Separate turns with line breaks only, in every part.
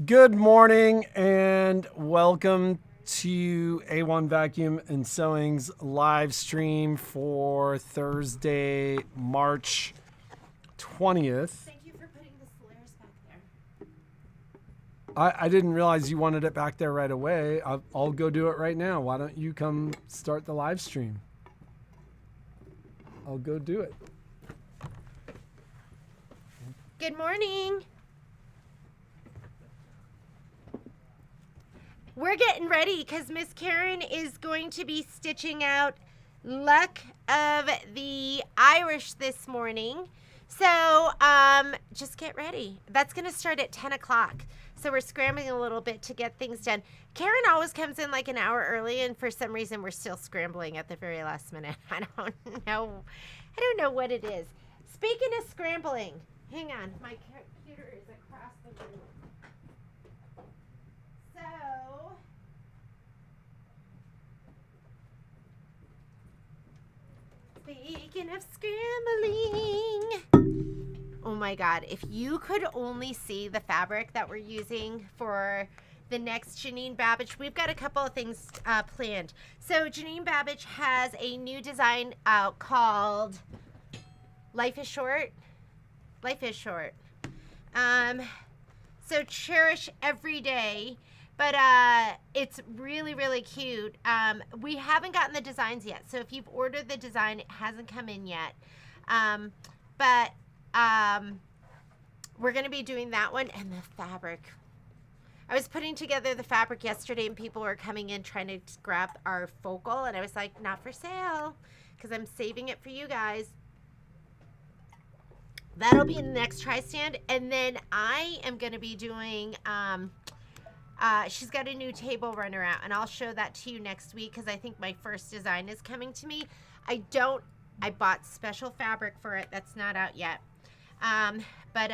Good morning and welcome to A-1 Vacuum and Sewing's live stream for Thursday, March 20th.
Thank you for putting the Solaris back there.
I didn't realize you wanted it back there right away. I'll go do it right now. Why don't you come start the live stream? I'll go do it.
Good morning. We're getting ready because Miss Karen is going to be stitching out Luck of the Irish this morning. So just get ready. That's going to start at 10 o'clock. So we're scrambling a little bit to get things done. Karen always comes in like an hour early, and for some reason we're still scrambling at the very last minute. I don't know what it is. Speaking of scrambling, hang on. My computer is across the room. So, speaking of scrambling, oh my God, if you could only see the fabric that we're using for the next Janine Babbage, we've got a couple of things planned. So Janine Babbage has a new design out called Life is Short. Life is short. So cherish every day. But it's really, really cute. We haven't gotten the designs yet. So if you've ordered the design, it hasn't come in yet. But we're going to be doing that one. And the fabric. I was putting together the fabric yesterday, and people were coming in trying to grab our focal. And I was like, not for sale, because I'm saving it for you guys. That'll be in the next tri-stand. And then I am going to be doing... she's got a new table runner out, and I'll show that to you next week because I think my first design is coming to me. I bought special fabric for it that's not out yet. But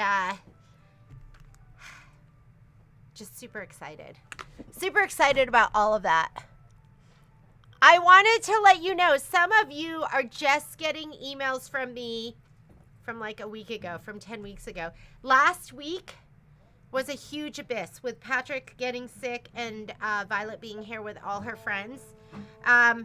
just super excited. Super excited about all of that. I wanted to let you know, some of you are just getting emails from me from like a week ago, from 10 weeks ago. Last week was a huge abyss with Patrick getting sick and Violet being here with all her friends. I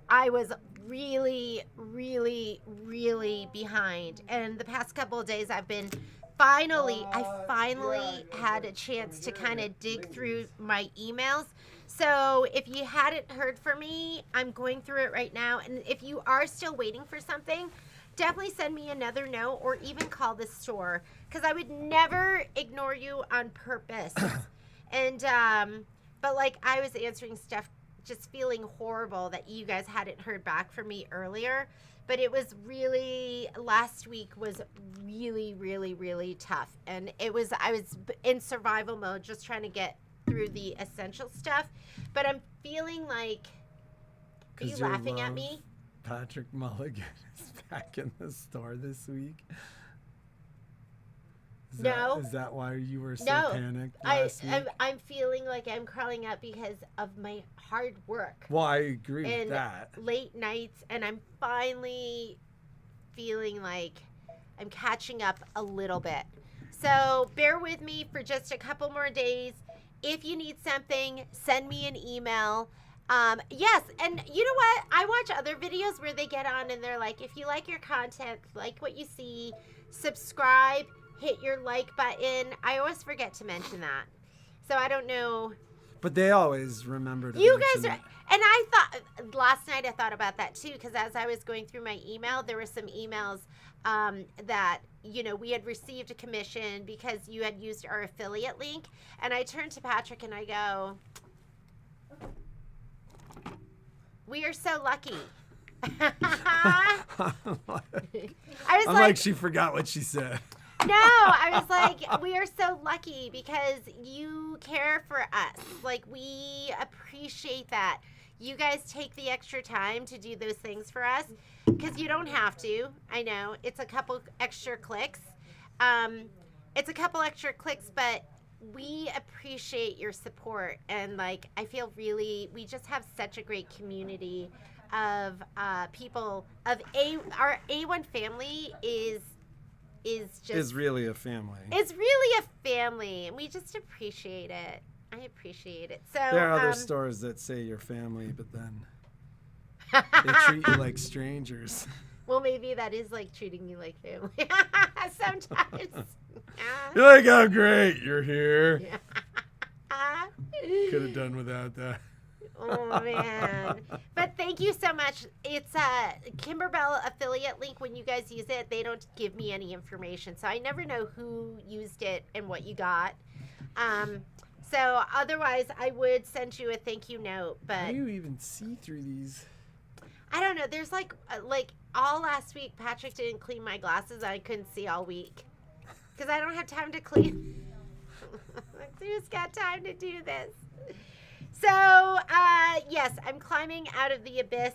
was really, really, really behind. And the past couple of days I've been I finally had a chance to kind of dig through my emails. So if you hadn't heard from me, I'm going through it right now. And if you are still waiting for something, definitely send me another note or even call the store, because I would never ignore you on purpose. And but like, I was answering stuff just feeling horrible that you guys hadn't heard back from me earlier. But it was really, last week was really, really, really tough. And I was in survival mode, just trying to get through the essential stuff. But I'm feeling like, are you laughing at me?
Patrick Mulligan is back in the store this week. Is that why you were so panicked last week?
I'm feeling like I'm crawling up because of my hard work.
Well, I agree with that.
Late nights, and I'm finally feeling like I'm catching up a little bit. So bear with me for just a couple more days. If you need something, send me an email. Yes, and you know what? I watch other videos where they get on and they're like, if you like your content, like what you see, subscribe, hit your like button. I always forget to mention that. So I don't know.
But they always remember to
You
mention
guys are,
it.
and I thought, last night I thought about that too, because as I was going through my email, there were some emails that, you know, we had received a commission because you had used our affiliate link. And I turned to Patrick and I go, we are so lucky. I was
like, she forgot what she said.
No, I was like, we are so lucky because you care for us. Like, we appreciate that. You guys take the extra time to do those things for us because you don't have to. I know it's a couple extra clicks. But we appreciate your support. And like, I feel really, we just have such a great community of people of our A1 family is is just
is really a family.
It's really a family, and we just appreciate it. I appreciate it. So
there are other stores that say you're family, but then they treat you like strangers.
Well, maybe that is like treating you like family. Sometimes.
You're like, oh, great, you're here.
Yeah.
Could have done without that.
Oh, man. But thank you so much. It's a Kimberbell affiliate link. When you guys use it, they don't give me any information. So I never know who used it and what you got. So otherwise, I would send you a thank you note. But
how do you even see through these?
I don't know. There's like all last week, Patrick didn't clean my glasses. I couldn't see all week because I don't have time to clean. Who's got time to do this? So, yes, I'm climbing out of the abyss.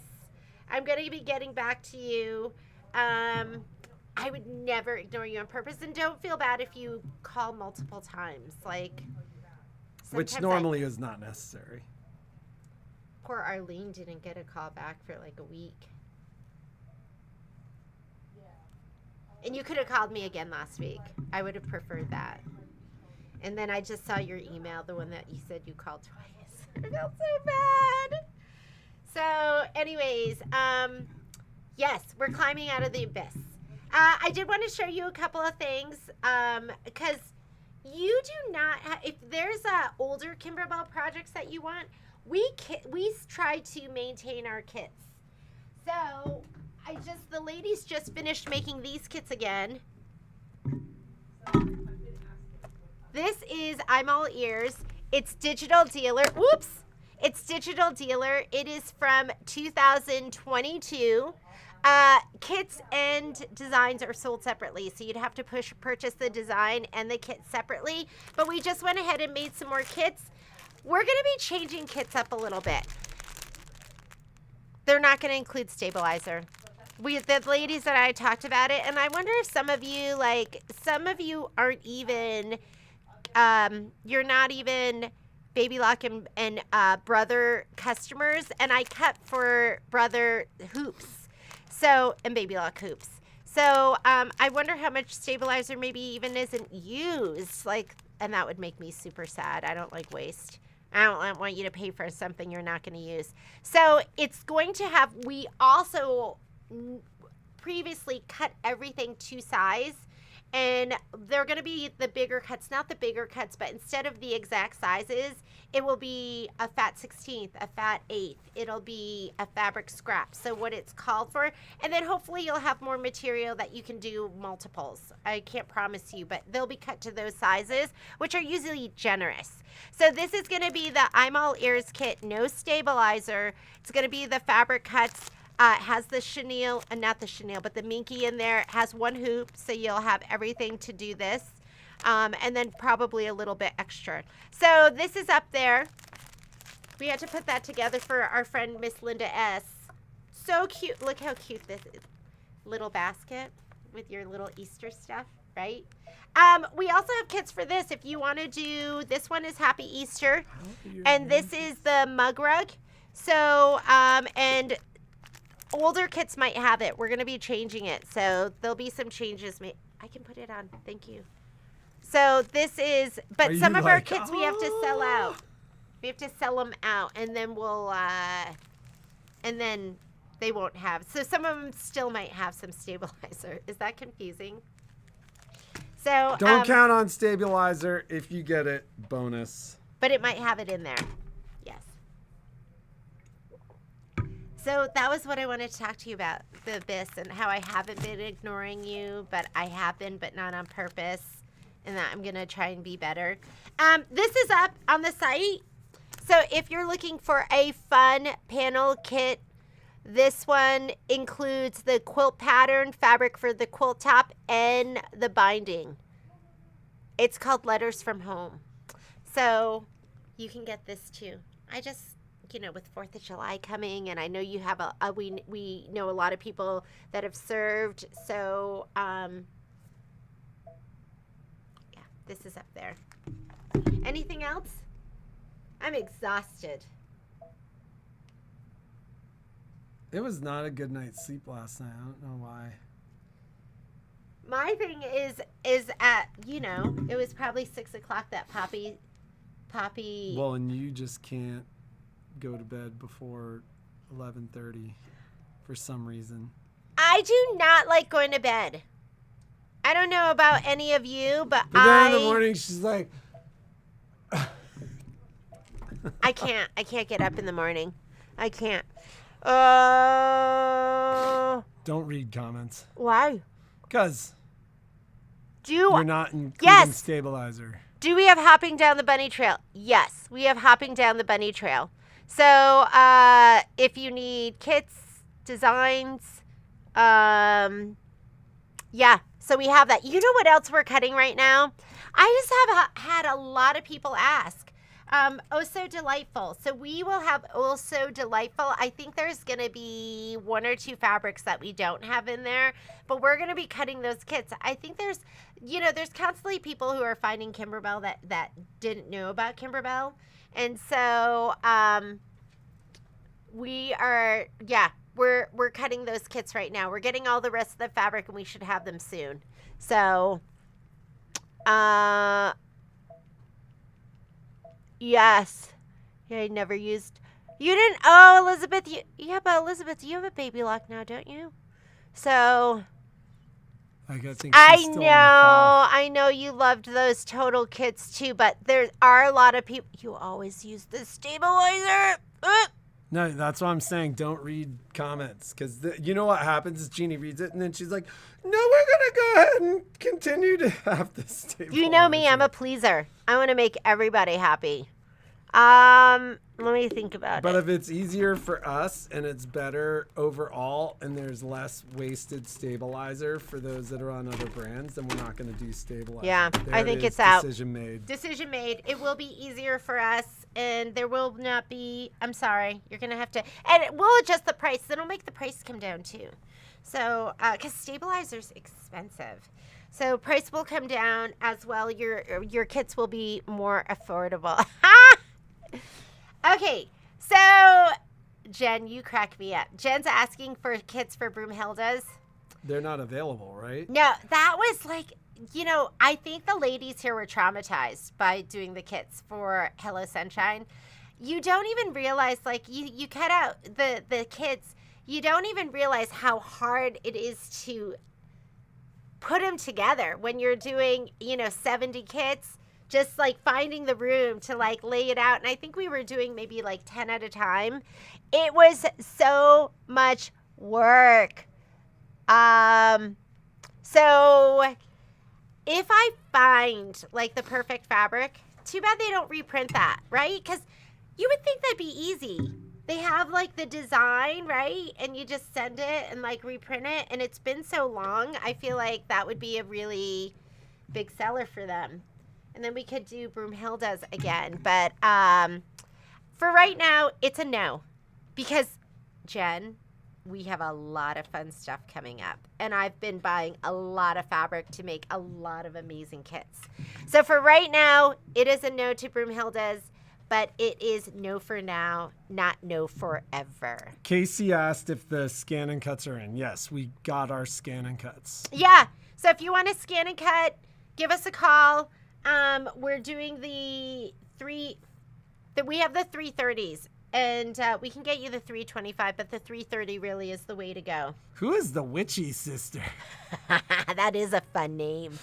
I'm going to be getting back to you. I would never ignore you on purpose. And don't feel bad if you call multiple times. Like,
which normally is not necessary.
Poor Arlene didn't get a call back for like a week. And you could have called me again last week. I would have preferred that. And then I just saw your email, the one that you said you called twice. I felt so bad. So, anyways, yes, we're climbing out of the abyss. I did want to show you a couple of things because you do not if there's older Kimberbell projects that you want, we try to maintain our kits. So, the ladies just finished making these kits again. This is I'm All Ears. It's Digital Dealer. Whoops. It's Digital Dealer. It is from 2022. Kits and designs are sold separately, so you'd have to purchase the design and the kit separately. But we just went ahead and made some more kits. We're going to be changing kits up a little bit. They're not going to include stabilizer. The ladies that I talked about it, and I wonder if some of you aren't even, you're not even Baby Lock and Brother customers, and I cut for Brother hoops, and Baby Lock hoops. So I wonder how much stabilizer maybe even isn't used, and that would make me super sad. I don't like waste. I don't want you to pay for something you're not going to use. So it's going to have, we also previously cut everything to size, and they're going to be the bigger cuts, not the bigger cuts, but instead of the exact sizes, it will be a fat 16th, a fat 8th. It'll be a fabric scrap. So what it's called for, and then hopefully you'll have more material that you can do multiples. I can't promise you, but they'll be cut to those sizes, which are usually generous. So this is going to be the I'm All Ears kit, no stabilizer. It's going to be the fabric cuts. It has the chenille, not the chenille, but the minky in there. It has one hoop, so you'll have everything to do this. And then probably a little bit extra. So this is up there. We had to put that together for our friend Miss Linda S. So cute. Look how cute this is. Little basket with your little Easter stuff, right? We also have kits for this. If you want to do, this one is Happy Easter. And this is the mug rug. So, and older kits might have it. We're going to be changing it. So there'll be some changes. I can put it on. Thank you. So this is, but some of our kits we have to sell out. We have to sell them out, and then and then they won't have. So some of them still might have some stabilizer. Is that confusing? So
don't count on stabilizer. If you get it, bonus.
But it might have it in there. Yes. So that was what I wanted to talk to you about, the abyss, and how I haven't been ignoring you, but I have been, but not on purpose, and that I'm going to try and be better. This is up on the site. So if you're looking for a fun panel kit, this one includes the quilt pattern, fabric for the quilt top, and the binding. It's called Letters from Home. So you can get this too. I just, with 4th of July coming, and I know you have we know a lot of people that have served. So, yeah, this is up there. Anything else? I'm exhausted.
It was not a good night's sleep last night. I don't know why.
my thing is at, it was probably 6 o'clock that Poppy.
Well, and you just can't go to bed before 11:30 for some reason.
I do not like going to bed. I don't know about any of you, but
then in the morning, she's like,
I can't get up in the morning. I can't.
don't read comments.
Why?
Because you're not including
Yes.
stabilizer.
Do we have hopping down the bunny trail? Yes, we have hopping down the bunny trail. So if you need kits, designs, yeah, so we have that. You know what else we're cutting right now? I just have had a lot of people ask. Oh So Delightful. So we will have Oh So Delightful. I think there's going to be 1 or 2 fabrics that we don't have in there, but we're going to be cutting those kits. I think there's constantly people who are finding Kimberbell that didn't know about Kimberbell. And so we're cutting those kits right now. We're getting all the rest of the fabric, and we should have them soon. So yes. Yeah, I never used. You didn't. Oh, Elizabeth. But Elizabeth, you have a baby lock now, don't you? So.
I think she's still on the cough.
I know you loved those total kits too, but there are a lot of people. You always use the stabilizer.
No, that's what I'm saying. Don't read comments, because you know what happens is Jeannie reads it and then she's like, "No, we're gonna go ahead and continue to have this stabilizer."
You know me, I'm a pleaser. I want to make everybody happy. Let me think about it.
But if it's easier for us and it's better overall and there's less wasted stabilizer for those that are on other brands, then we're not going to do stabilizer.
Yeah,
There
I think
is,
it's out.
Decision made.
Decision made. It will be easier for us, and there will not be. I'm sorry, you're gonna have to, and we'll adjust the price. That'll make the price come down too. So, because stabilizer's expensive, so price will come down as well. Your kits will be more affordable. Okay, so Jen, you crack me up. Jen's asking for kits for Broomhildas.
They're not available, right?
No, that was like, I think the ladies here were traumatized by doing the kits for Hello Sunshine. You don't even realize, like, you cut out the kits. You don't even realize how hard it is to put them together when you're doing, 70 kits. Just like finding the room to like lay it out. And I think we were doing maybe like 10 at a time. It was so much work. So if I find like the perfect fabric, too bad they don't reprint that, right? Because you would think that'd be easy. They have like the design, right? And you just send it and like reprint it. And it's been so long. I feel like that would be a really big seller for them. And then we could do Broomhildas again. But for right now, it's a no. Because, Jen, we have a lot of fun stuff coming up. And I've been buying a lot of fabric to make a lot of amazing kits. So for right now, it is a no to Broomhildas. But it is no for now, not no forever.
Casey asked if the scan and cuts are in. Yes, we got our scan and cuts.
Yeah. So if you want to scan and cut, give us a call. We're doing we have the 330s, and we can get you the 325, but the 330 really is the way to go.
Who is the witchy sister?
That is a fun name,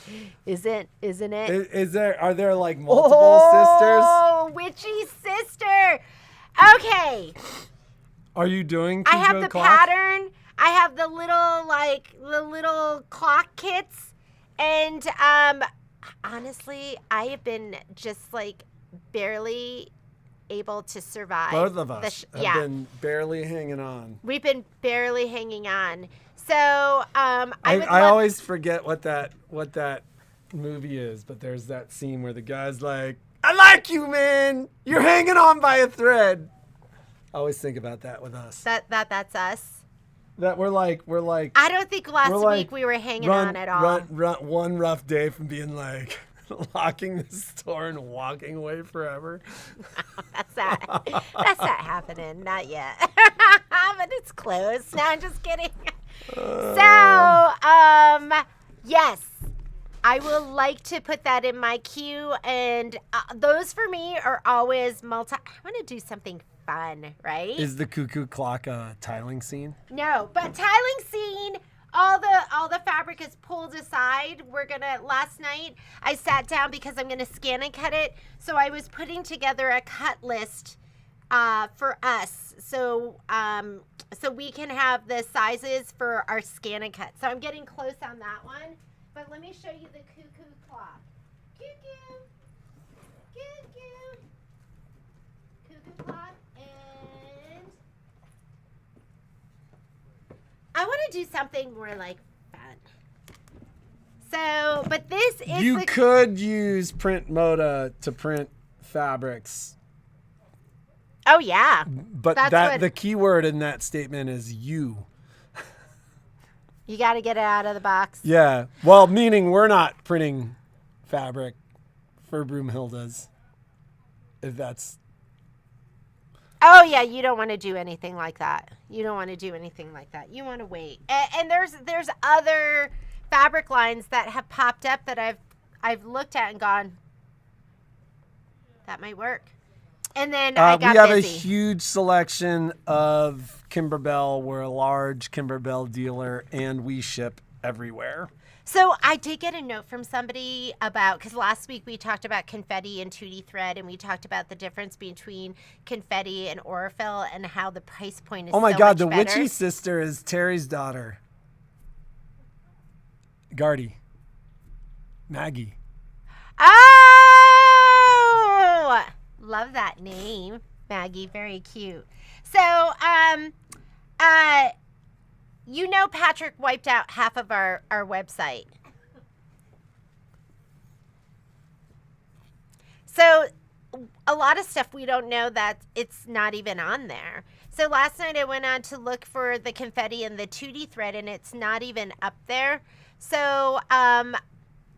isn't it?
Are there like multiple sisters?
Oh, witchy sister. Okay.
Are you doing?
I have the
clock?
pattern. I have the little clock kits, and honestly, I have been just like barely able to survive.
Both of us have been barely hanging on.
We've been barely hanging on. So
I always forget what that movie is, but there's that scene where the guy's like, "I like you, man. You're hanging on by a thread." I always think about that with us.
That's us.
That we're like.
I don't think last week we were hanging on at all.
One rough day from being like locking the store and walking away forever.
That's not happening. Not yet. But it's close. No, I'm just kidding. So, Yes. I will like to put that in my queue, and those for me are always I want to do something fun, right?
Is the cuckoo clock a tiling scene?
No, but tiling scene, all the fabric is pulled aside. Last night I sat down because I'm gonna scan and cut it. So I was putting together a cut list for us. So we can have the sizes for our scan and cut. So I'm getting close on that one. But let me show you the cuckoo clock. Cuckoo. Cuckoo. Cuckoo clock. And I want to do something more like fun. So, but this is
You could use print moda to print fabrics.
Oh, yeah.
But
That's
the key word in that statement is you.
You got to get it out of the box.
Yeah. Well, meaning we're not printing fabric for Broomhilda's. If that's...
Oh, yeah, you don't want to do anything like that. You don't want to do anything like that. You want to wait. And there's other fabric lines that have popped up that I've looked at and gone, that might work. And then I got
we have
busy.
a huge selection of Kimberbell. We're a large Kimberbell dealer, and we ship everywhere.
So I did get a note from somebody about, because last week we talked about confetti and 2D thread, and we talked about the difference between confetti and Aurifil and how the price point is
Oh my
so
God,
much
the
better.
witchy sister is Terry's daughter. Gardy. Maggie.
Oh! Love that name, Maggie. Very cute. So, Patrick wiped out half of our website. So, a lot of stuff we don't know that it's not even on there. So, last night I went on to look for the confetti and the 2D thread, and it's not even up there. So,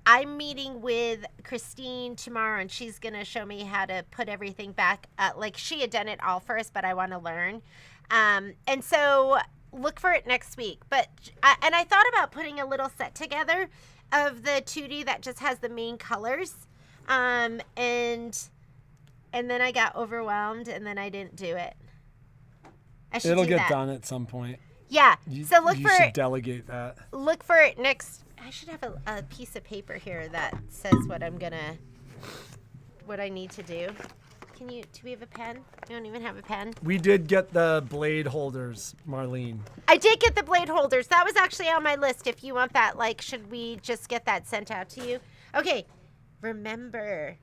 I'm meeting with Christine tomorrow, and she's going to show me how to put everything back. Like, she had done it all first, but I want to learn. And so look for it next week. And I thought about putting a little set together of the 2D that just has the main colors. And then I got overwhelmed, and then I didn't do it.
It'll get done at some point.
Yeah. So
you should delegate that.
Look for it next. I should have a piece of paper here that says what I need to do. Do we have a pen? We don't even have a pen.
We did get the blade holders, Marlene.
I did get the blade holders. That was actually on my list. If you want that, should we just get that sent out to you? Okay. Remember,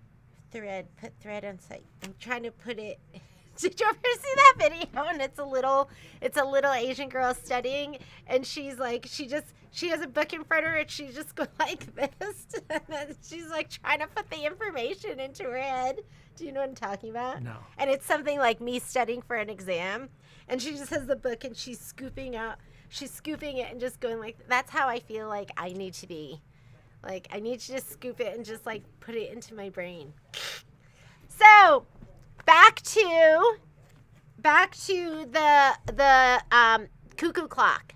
put thread on site. I'm trying to put it. Did you ever see that video? And it's a little Asian girl studying, and she's like, she has a book in front of her, and she just goes like this, and then she's like trying to put the information into her head. Do you know what I'm talking about?
No.
And it's something like me studying for an exam, and she just has the book, and she's scooping it and just going like, that's how I feel like I need to be. Like, I need to just scoop it and just like put it into my brain. So, back to the cuckoo clock.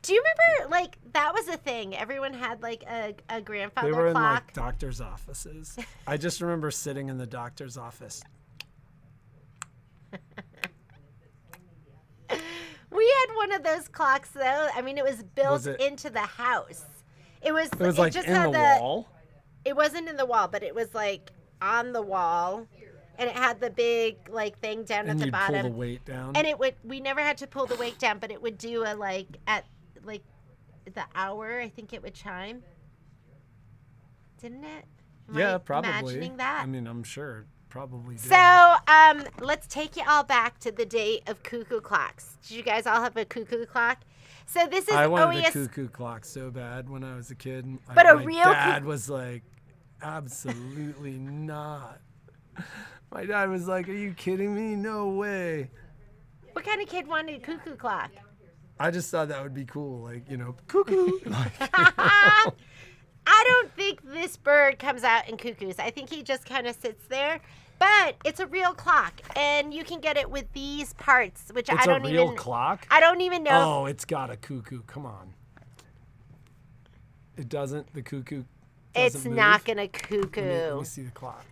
Do you remember, that was a thing? Everyone had, a grandfather
They were
clock.
in, doctor's offices. I just remember sitting in the doctor's office.
We had one of those clocks, though. I mean, it was built into the house. It was just
in
had
the wall?
It wasn't in the wall, but it was, on the wall. And it had the big, thing down at the bottom.
And you'd pull the weight down.
And we never had to pull the weight down, but it would do at the hour, I think it would chime. Didn't it? Am I
probably.
imagining that?
I mean, I'm sure it probably did.
So, let's take you all back to the day of cuckoo clocks. Did you guys all have a cuckoo clock? So this is
I wanted
OES.
a cuckoo clock so bad when I was a kid.
But
my dad was like, absolutely not. My dad was like, are you kidding me? No way.
What kind of kid wanted a cuckoo clock?
I just thought that would be cool. Cuckoo.
I don't think this bird comes out in cuckoos. I think he just kind of sits there. But it's a real clock, and you can get it with these parts, which
It's
I don't
a
even.
real clock?
I don't even know.
Oh, it's got a cuckoo. Come on. It doesn't. The cuckoo.
It's
Doesn't
not
move?
gonna cuckoo.
Let me see the clock.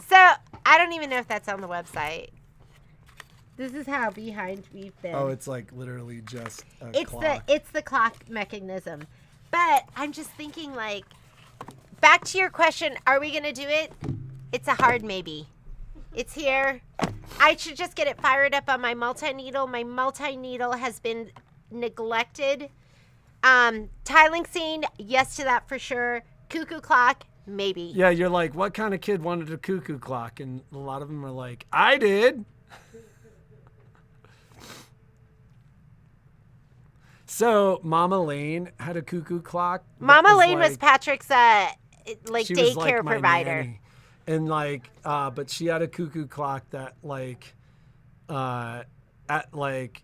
So I don't even know if that's on the website. This is how behind we've been.
Oh, it's like literally just a
it's
clock.
it's the clock mechanism. But I'm just thinking, like, back to your question, are we gonna do it? It's a hard maybe. It's here. I should just get it fired up on my multi-needle. My multi-needle has been neglected. Tiling scene, yes to that for sure. Cuckoo clock, maybe.
Yeah, you're like, what kind of kid wanted a cuckoo clock? And a lot of them are like, I did. So Mama Lane had a cuckoo clock. that
Mama Lane was
like-
Patrick's like
she was like
daycare
my
provider.
nanny. And like, but she had a cuckoo clock that like, at like,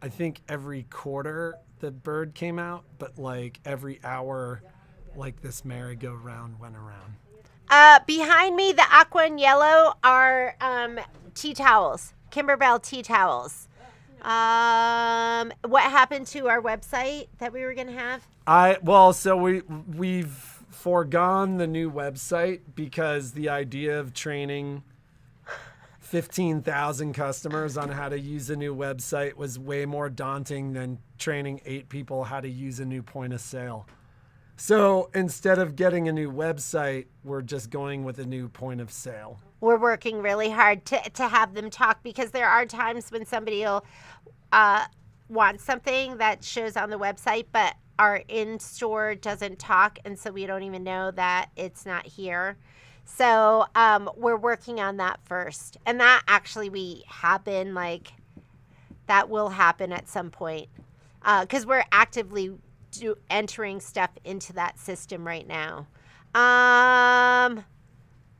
I think every quarter the bird came out, but like every hour, like this merry-go-round went around.
Behind me, the aqua and yellow are tea towels, Kimberbell tea towels. What happened to our website that we were gonna have?
So we've foregone the new website because the idea of training 15,000 customers on how to use a new website was way more daunting than training 8 people how to use a new point of sale. So instead of getting a new website, we're just going with a new point of sale.
We're working really hard to have them talk, because there are times when somebody will want something that shows on the website, but our in-store doesn't talk, and so we don't even know that it's not here. So we're working on that first. And that actually we have been like, that will happen at some point, because we're actively entering stuff into that system right now.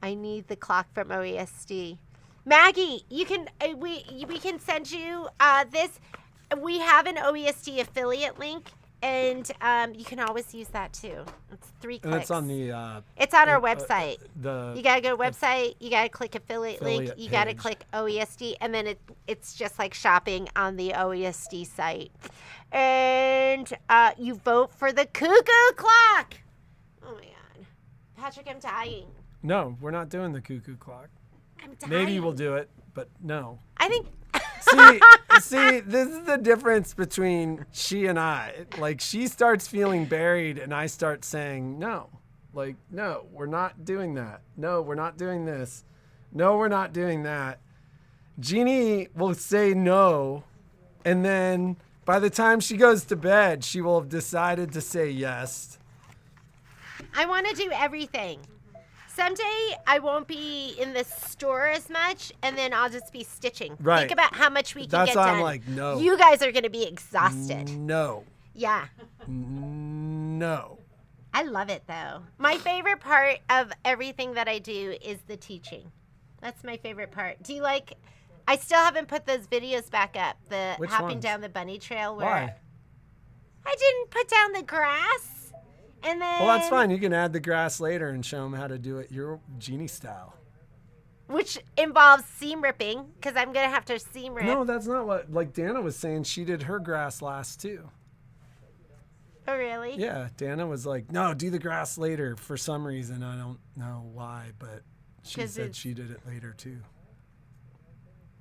I need the clock from OESD. Maggie, you can we can send you this. We have an OESD affiliate link, and you can always use that too. It's 3 clicks.
And it's on the
It's on our website.
the
You gotta go to website. You gotta click affiliate link.
affiliate
You gotta
page.
click OESD, and then it's just like shopping on the OESD site. And you vote for the cuckoo clock. Oh my god, Patrick, I'm dying.
No, we're not doing the cuckoo clock.
I'm dying.
Maybe we'll do it, but no.
I think.
See, this is the difference between she and I. Like, she starts feeling buried, and I start saying, no. Like, no, we're not doing that. No, we're not doing this. No, we're not doing that. Jeannie will say no, and then by the time she goes to bed, she will have decided to say yes.
I want to do everything. Someday I won't be in the store as much, and then I'll just be stitching.
Right.
Think about how much we can
That's
get
why
done.
I'm like, no.
You guys are going to be exhausted.
No.
Yeah.
No.
I love it, though. My favorite part of everything that I do is the teaching. That's my favorite part. Do you like... I still haven't put those videos back up. The
Which
hopping
ones?
down the bunny trail where
Why?
I didn't put down the grass. And then...
Well, that's fine. You can add the grass later and show them how to do it your Jeannie style.
Which involves seam ripping, because I'm going to have to seam rip.
No, that's not what, like Dana was saying, she did her grass last too.
Oh, really?
Yeah, Dana was like, no, do the grass later for some reason. I don't know why, but she
'Cause
said
it's-
she did it later too.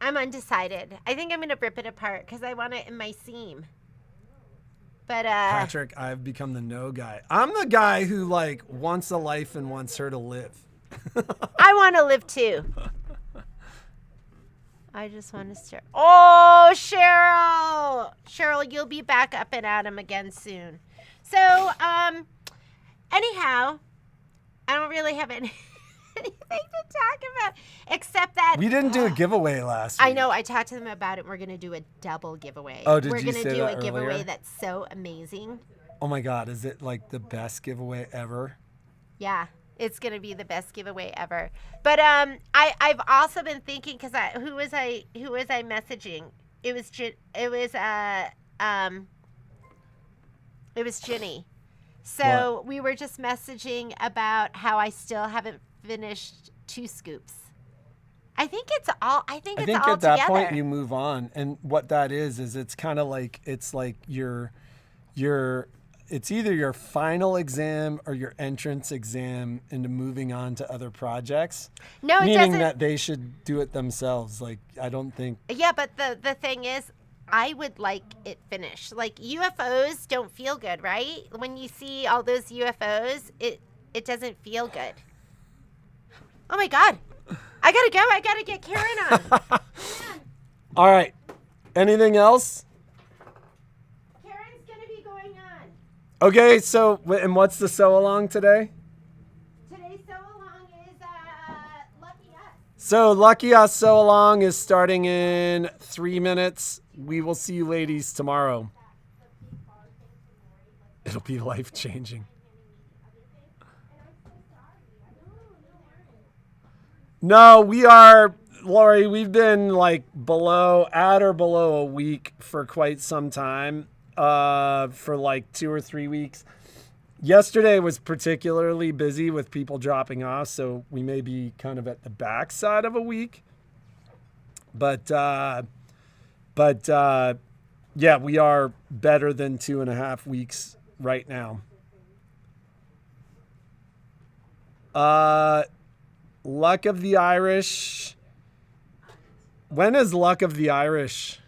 I'm undecided. I think I'm going to rip it apart because I want it in my seam. But,
Patrick, I've become the no guy. I'm the guy who like wants a life and wants her to live.
I want to live too. I just want to start. Oh, Cheryl! Cheryl, you'll be back up and at 'em again soon. So, anyhow, I don't really have anything to talk about except that
We didn't do a giveaway last week.
I know. I talked to them about it. We're going to do a double giveaway.
Oh, did
We're
you
gonna
say
do
that
a giveaway
earlier?
that's so amazing.
Oh my God, is it like the best giveaway ever?
Yeah, it's going to be the best giveaway ever. But I've also been thinking, because who was I messaging? It was Ginny. So
What?
we were just messaging about how I still haven't finished 2 scoops. I think it's all. I think
I
it's
think
all
at that
together.
point you move on, and what that is it's kind of like it's like you're it's either your final exam or your entrance exam into moving on to other projects.
No, it
meaning
doesn't.
that they should do it themselves. Like, I don't think.
Yeah, but the thing is, I would like it finished. Like UFOs don't feel good, right? When you see all those UFOs, it doesn't feel good. Oh my God. I gotta go. I gotta get Karen on.
All right. Anything else?
Karen's gonna be going on.
Okay, so, and what's the sew along today?
Today's sew along is Lucky Us.
So, Lucky Us Sew Along is starting in 3 minutes. We will see you ladies tomorrow. It'll be life-changing. No, we are, Lori, we've been like at or below a week for quite some time, for like 2 or 3 weeks. Yesterday was particularly busy with people dropping off, so we may be kind of at the backside of a week. But yeah, we are better than 2.5 weeks right now. Luck of the Irish. When is Luck of the Irish,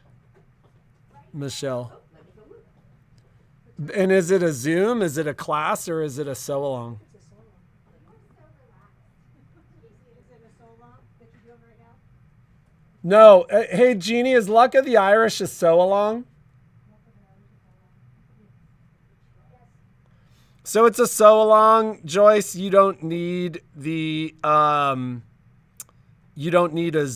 Michelle? And is it a Zoom? Is it a class, or is it a sew along? No. Hey, Jeannie, is Luck of the Irish a sew along? So it's a sew along, Joyce. You don't need a